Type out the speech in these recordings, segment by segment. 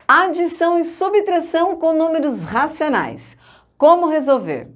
Adição e subtração com números racionais. Como resolver?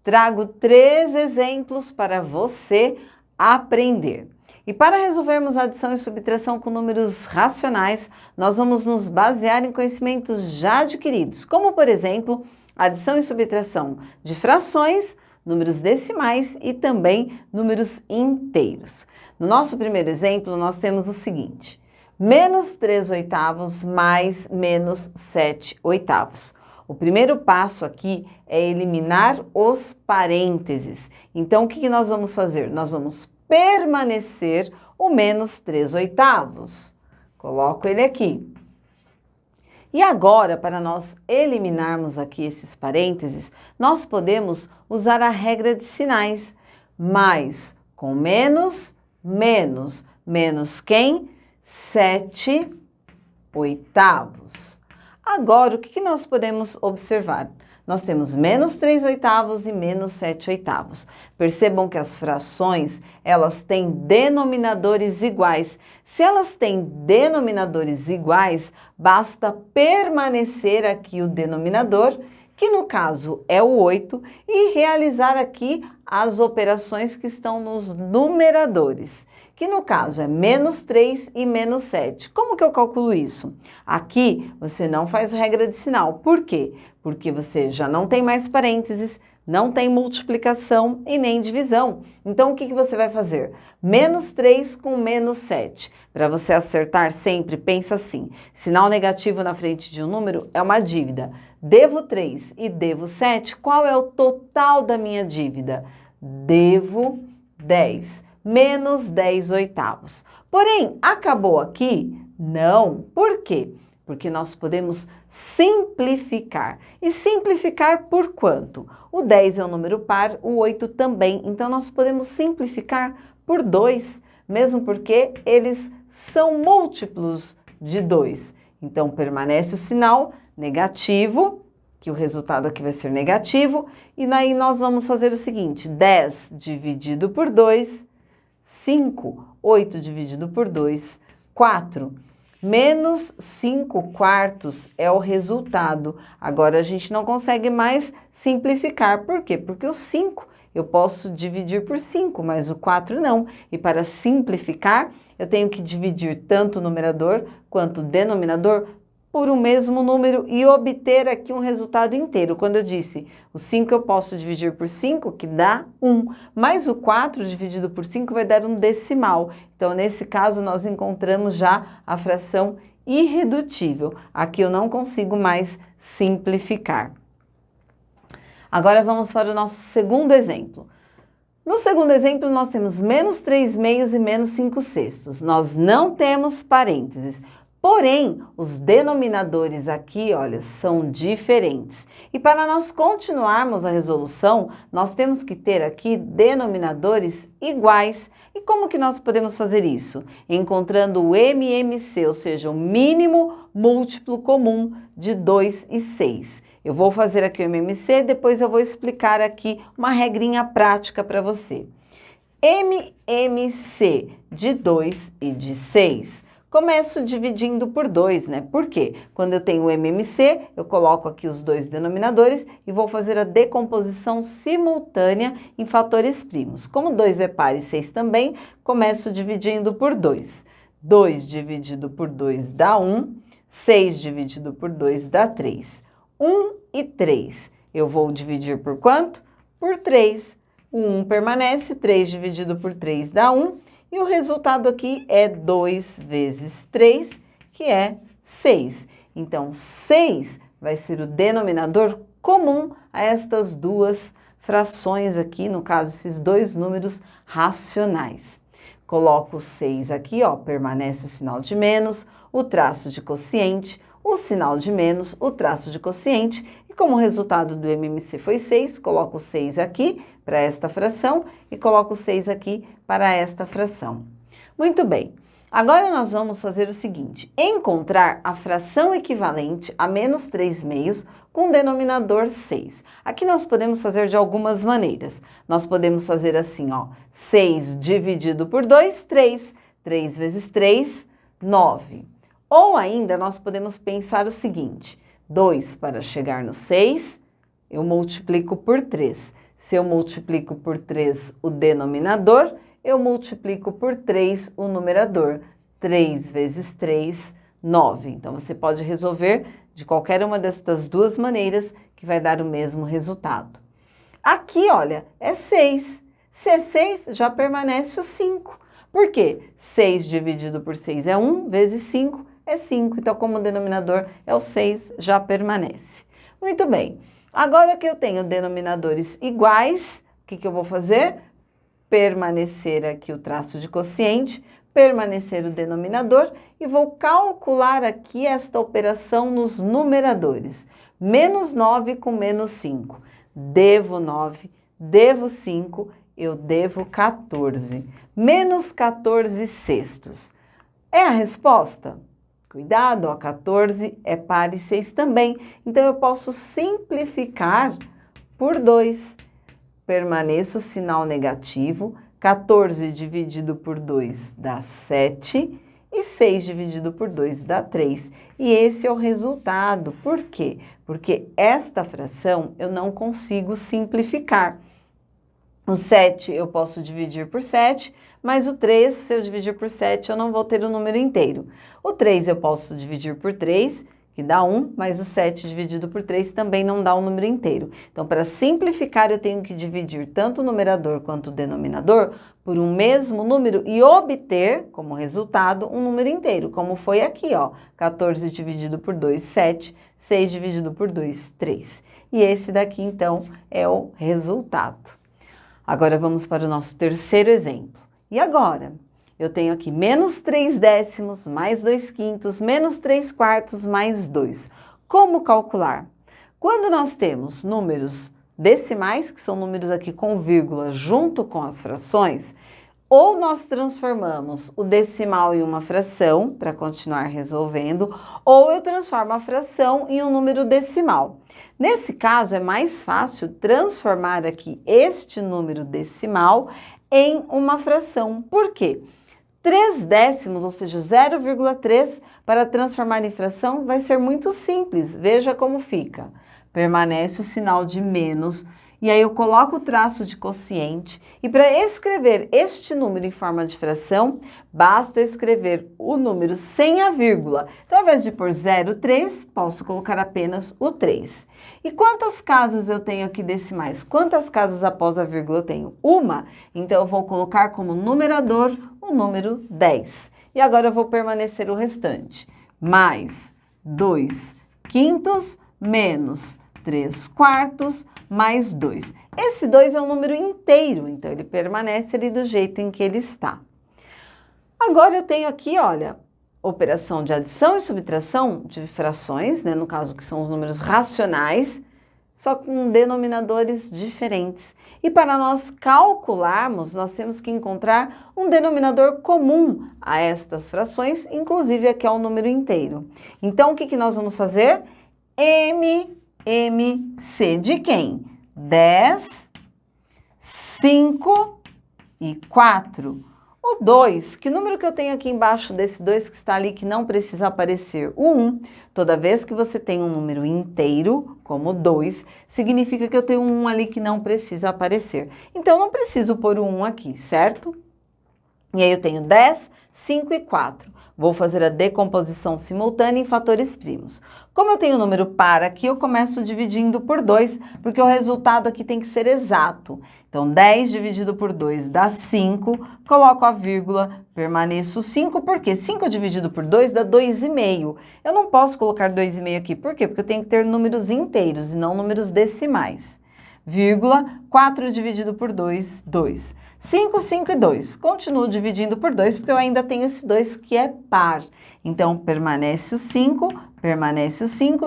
Trago 3 exemplos para você aprender. E para resolvermos adição e subtração com números racionais, nós vamos nos basear em conhecimentos já adquiridos, como por exemplo, adição e subtração de frações, números decimais e também números inteiros. No nosso primeiro exemplo, nós temos o seguinte: menos 3 oitavos mais menos 7 oitavos. O primeiro passo aqui é eliminar os parênteses. Então, o que nós vamos fazer? Nós vamos permanecer o menos 3 oitavos. Coloco ele aqui. E agora, para nós eliminarmos aqui esses parênteses, nós podemos usar a regra de sinais. Mais com menos, menos. Menos quem? 7 oitavos. Agora, o que nós podemos observar? Nós temos menos 3 oitavos e menos 7 oitavos. Percebam que as frações, elas têm denominadores iguais. Se elas têm denominadores iguais, basta permanecer aqui o denominador, que no caso é o 8, e realizar aqui as operações que estão nos numeradores, que no caso é menos 3 e menos 7. Como que eu calculo isso? Aqui você não faz regra de sinal. Por quê? Porque você já não tem mais parênteses, não tem multiplicação e nem divisão. Então, o que você vai fazer? Menos 3 com menos 7. Para você acertar sempre, pensa assim: sinal negativo na frente de um número é uma dívida. Devo 3 e devo 7, qual é o total da minha dívida? Devo 10, menos 10 oitavos. Porém, acabou aqui? Não. Por quê? Porque nós podemos simplificar. E simplificar por quanto? O 10 é um número par, o 8 também. Então, nós podemos simplificar por 2, mesmo porque eles são múltiplos de 2. Então, permanece o sinal negativo, que o resultado aqui vai ser negativo. E daí nós vamos fazer o seguinte: 10 dividido por 2, 5. 8 dividido por 2, 4. Menos 5 quartos é o resultado. Agora, a gente não consegue mais simplificar. Por quê? Porque o 5 eu posso dividir por 5, mas o 4 não. E para simplificar, eu tenho que dividir tanto o numerador quanto o denominador por um mesmo número e obter aqui um resultado inteiro. Quando eu disse o 5 eu posso dividir por 5, que dá 1, mas o 4 dividido por 5 vai dar um decimal. Então, nesse caso, nós encontramos já a fração irredutível. Aqui eu não consigo mais simplificar. Agora vamos para o nosso segundo exemplo. No segundo exemplo, nós temos menos 3 meios e menos 5 sextos. Nós não temos parênteses. Porém, os denominadores aqui, olha, são diferentes. E para nós continuarmos a resolução, nós temos que ter aqui denominadores iguais. E como que nós podemos fazer isso? Encontrando o MMC, ou seja, o mínimo múltiplo comum de 2 e 6. Eu vou fazer aqui o MMC, depois eu vou explicar aqui uma regrinha prática para você. MMC de 2 e de 6. Começo dividindo por 2, né? Por quê? Quando eu tenho o MMC, eu coloco aqui os dois denominadores e vou fazer a decomposição simultânea em fatores primos. Como 2 é par e 6 também, começo dividindo por 2. 2 dividido por 2 dá 1, 6 dividido por 2 dá 3. 1 e 3. Eu vou dividir por quanto? Por 3. O 1 permanece, 3 dividido por 3 dá 1. E o resultado aqui é 2 vezes 3, que é 6. Então, 6 vai ser o denominador comum a estas duas frações aqui, no caso, esses dois números racionais. Coloco o 6 aqui, ó, permanece o sinal de menos, o traço de quociente, o sinal de menos, o traço de quociente. E como o resultado do MMC foi 6, coloco o 6 aqui para esta fração e coloco o 6 aqui para esta fração. Muito bem, agora nós vamos fazer o seguinte: encontrar a fração equivalente a menos 3 meios com denominador 6. Aqui nós podemos fazer de algumas maneiras. Nós podemos fazer assim, ó, 6 dividido por 2, 3. 3 vezes 3, 9. Ou ainda, nós podemos pensar o seguinte, 2 para chegar no 6, eu multiplico por 3. Se eu multiplico por 3 o denominador, eu multiplico por 3 o numerador. 3 vezes 3, 9. Então, você pode resolver de qualquer uma destas duas maneiras que vai dar o mesmo resultado. Aqui, olha, é 6. Se é 6, já permanece o 5. Por quê? 6 dividido por 6 é 1, vezes 5 é 5. Então, como o denominador é o 6, já permanece. Muito bem. Agora que eu tenho denominadores iguais, o que eu vou fazer? Permanecer aqui o traço de quociente, permanecer o denominador e vou calcular aqui esta operação nos numeradores. Menos 9 com menos 5. Devo 9, devo 5, eu devo 14. Menos 14 sextos. É a resposta? Cuidado, ó, 14 é par e 6 também. Então, eu posso simplificar por 2. Permaneço o sinal negativo. 14 dividido por 2 dá 7. E 6 dividido por 2 dá 3. E esse é o resultado. Por quê? Porque esta fração eu não consigo simplificar. O 7 eu posso dividir por 7, mas o 3, se eu dividir por 7, eu não vou ter o número inteiro. O 3 eu posso dividir por 3, que dá 1, mas o 7 dividido por 3 também não dá o número inteiro. Então, para simplificar, eu tenho que dividir tanto o numerador quanto o denominador por um mesmo número e obter, como resultado, um número inteiro, como foi aqui, ó. 14 dividido por 2, 7, 6 dividido por 2, 3. E esse daqui, então, é o resultado. Agora, vamos para o nosso terceiro exemplo. E agora? Eu tenho aqui menos 3 décimos, mais 2 quintos, menos 3 quartos, mais 2. Como calcular? Quando nós temos números decimais, que são números aqui com vírgula junto com as frações, ou nós transformamos o decimal em uma fração, para continuar resolvendo, ou eu transformo a fração em um número decimal. Nesse caso, é mais fácil transformar aqui este número decimal em uma fração. Por quê? 3 décimos, ou seja, 0,3, para transformar em fração, vai ser muito simples. Veja como fica. Permanece o sinal de menos, e aí eu coloco o traço de quociente, e para escrever este número em forma de fração, basta escrever o número sem a vírgula. Então, ao invés de pôr 0,3, posso colocar apenas o 3. E quantas casas eu tenho aqui decimais? Quantas casas após a vírgula eu tenho? Uma. Então, eu vou colocar como numerador o número 10. E agora eu vou permanecer o restante. Mais 2 quintos menos 3 quartos mais 2. Esse 2 é um número inteiro, então ele permanece ali do jeito em que ele está. Agora eu tenho aqui, olha, operação de adição e subtração de frações, né, no caso que são os números racionais, só com denominadores diferentes. E para nós calcularmos, nós temos que encontrar um denominador comum a estas frações, inclusive aqui é o número inteiro. Então, o que nós vamos fazer? MC de quem? 10, 5 e 4. O 2, que número que eu tenho aqui embaixo desse 2 que está ali que não precisa aparecer? O 1. Toda vez que você tem um número inteiro, como 2, significa que eu tenho um 1 ali que não precisa aparecer. Então, não preciso pôr o 1 aqui, certo? E aí eu tenho 10, 5 e 4. Vou fazer a decomposição simultânea em fatores primos. Como eu tenho o número par aqui, eu começo dividindo por 2, porque o resultado aqui tem que ser exato. Então, 10 dividido por 2 dá 5, coloco a vírgula, permaneço 5, porque 5 dividido por 2 dá 2,5. Eu não posso colocar 2,5 aqui, por quê? Porque eu tenho que ter números inteiros e não números decimais. Vírgula, 4 dividido por 2, 2. 5, 5 e 2. Continuo dividindo por 2, porque eu ainda tenho esse 2 que é par. Então, permanece o 5,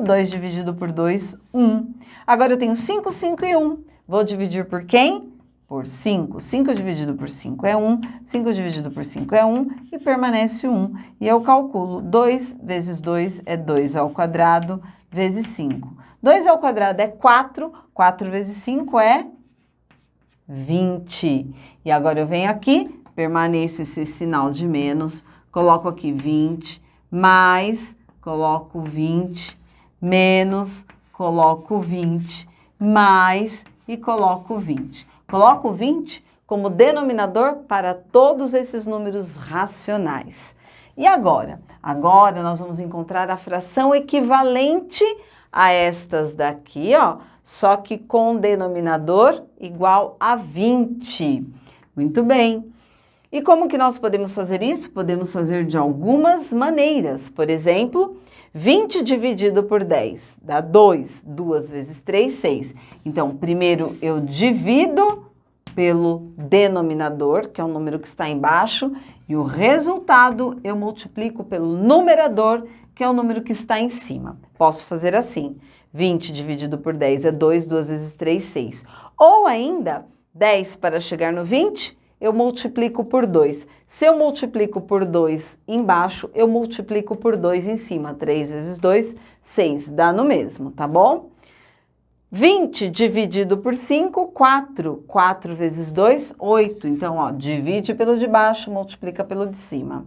2 dividido por 2, 1. Agora, eu tenho 5, 5 e 1. Vou dividir por quem? Por 5. 5 dividido por 5 é 1, 5 dividido por 5 é 1 e permanece 1. E eu calculo 2 vezes 2 é 2 ao quadrado vezes 5. 2 ao quadrado é 4, 4 vezes 5 é 20. E agora eu venho aqui, permaneço esse sinal de menos, coloco aqui 20, mais, coloco 20, menos, coloco 20, mais e coloco 20. Coloco 20 como denominador para todos esses números racionais. E agora? Agora nós vamos encontrar a fração equivalente a estas daqui, ó, só que com denominador igual a 20. Muito bem. E como que nós podemos fazer isso? Podemos fazer de algumas maneiras. Por exemplo, 20 dividido por 10 dá 2. 2 vezes 3, 6. Então, primeiro eu divido pelo denominador, que é o número que está embaixo, e o resultado eu multiplico pelo numerador, que é o número que está em cima. Posso fazer assim. 20 dividido por 10 é 2, 2 vezes 3, 6. Ou ainda, 10 para chegar no 20, eu multiplico por 2. Se eu multiplico por 2 embaixo, eu multiplico por 2 em cima. 3 vezes 2, 6. Dá no mesmo, tá bom? 20 dividido por 5, 4. 4 vezes 2, 8. Então, ó, divide pelo de baixo, multiplica pelo de cima.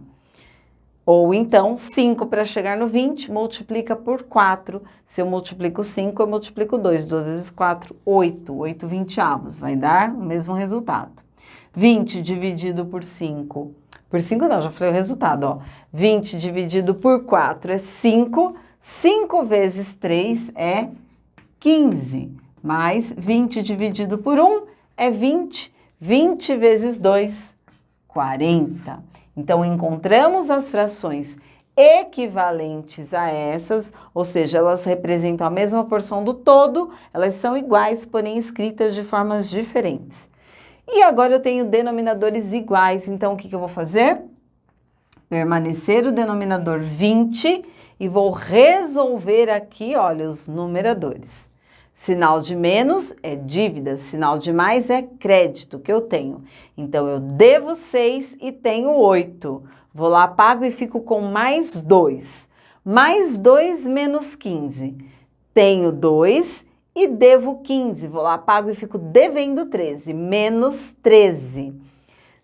Ou então, 5 para chegar no 20, multiplica por 4. Se eu multiplico 5, eu multiplico 2. 2 vezes 4, 8. 8 vinteavos. Vai dar o mesmo resultado. 20 dividido por 5. Por 5 não, já falei o resultado, ó. 20 dividido por 4 é 5. 5 vezes 3 é 15. Mais 20 dividido por 1 é 20. 20 vezes 2, 40. Então, encontramos as frações equivalentes a essas, ou seja, elas representam a mesma porção do todo, elas são iguais, porém escritas de formas diferentes. E agora eu tenho denominadores iguais, então o que eu vou fazer? Permanecer o denominador 20 e vou resolver aqui, olha, os numeradores. Sinal de menos é dívida, sinal de mais é crédito que eu tenho. Então, eu devo 6 e tenho 8. Vou lá, pago e fico com mais 2. Mais 2 menos 15. Tenho 2 e devo 15. Vou lá, pago e fico devendo 13. Menos 13.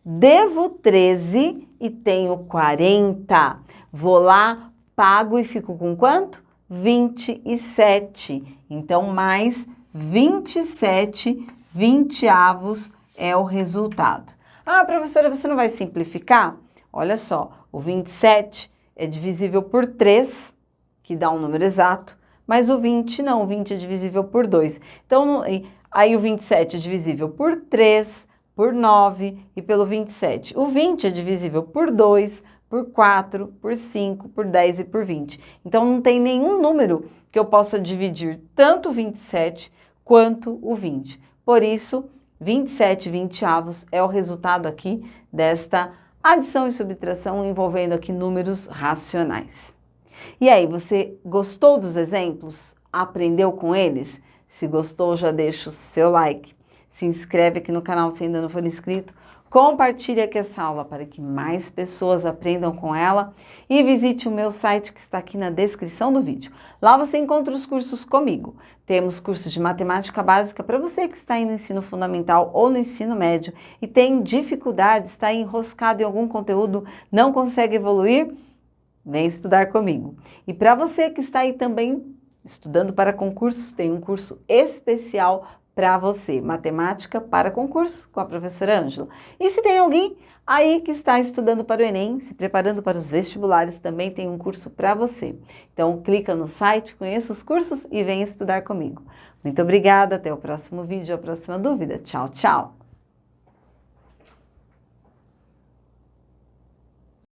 Devo 13 e tenho 40. Vou lá, pago e fico com quanto? 27. Então, mais 27 vinteavos é o resultado. Ah, professora, você não vai simplificar? Olha só, o 27 é divisível por 3, que dá um número exato, mas o 20 não, o 20 é divisível por 2. Então, aí o 27 é divisível por 3, por 9 e pelo 27. O 20 é divisível por 2, por 4, por 5, por 10 e por 20. Então, não tem nenhum número que eu possa dividir tanto o 27 quanto o 20. Por isso, 27 vinteavos é o resultado aqui desta adição e subtração envolvendo aqui números racionais. E aí, você gostou dos exemplos? Aprendeu com eles? Se gostou, já deixa o seu like. Se inscreve aqui no canal se ainda não for inscrito. Compartilhe aqui essa aula para que mais pessoas aprendam com ela e visite o meu site que está aqui na descrição do vídeo. Lá você encontra os cursos comigo. Temos cursos de matemática básica para você que está aí no ensino fundamental ou no ensino médio e tem dificuldades, está enroscado em algum conteúdo, não consegue evoluir, vem estudar comigo. E para você que está aí também estudando para concursos, tem um curso especial para você, Matemática para Concurso, com a professora Ângela. E se tem alguém aí que está estudando para o Enem, se preparando para os vestibulares, também tem um curso para você. Então, clica no site, conheça os cursos e venha estudar comigo. Muito obrigada, até o próximo vídeo, a próxima dúvida. Tchau, tchau!